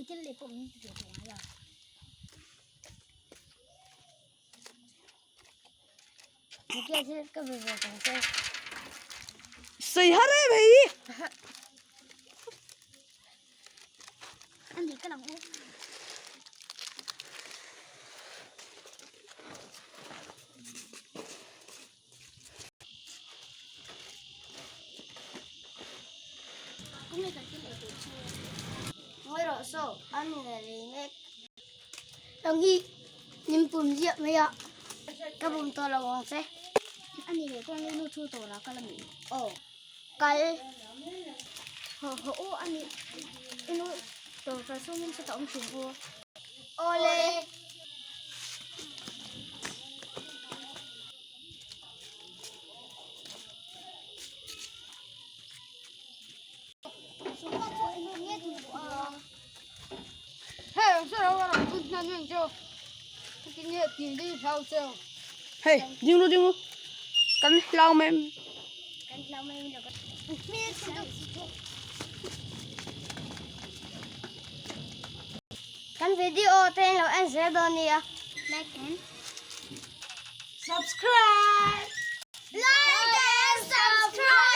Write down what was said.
cái lệ bụng thì phải rồi cái gì cái về về cái xe सही है रे भाई anh thì cái lòng uống cũng là cái lệ bụng ngồi rồi số anh là gì nè đồng ý nhìn bùn rượu mấy ạ cái bùn to là ngon thế anh nhìn thấy con lên nuôi chua tổ là cái là mình cái hổ anh nhìn nuôi tổ và số mình sẽ tổng chủ vua ole Hey, sao đâu mà cứ nhăn nhăn chưa? Cái nhẹ tiền đi sao sao? hey dừng luôn cắn lao mềm cái lâu mình được cái video tên là anh sẽ đón đi à like and Subscribe. like and subscribe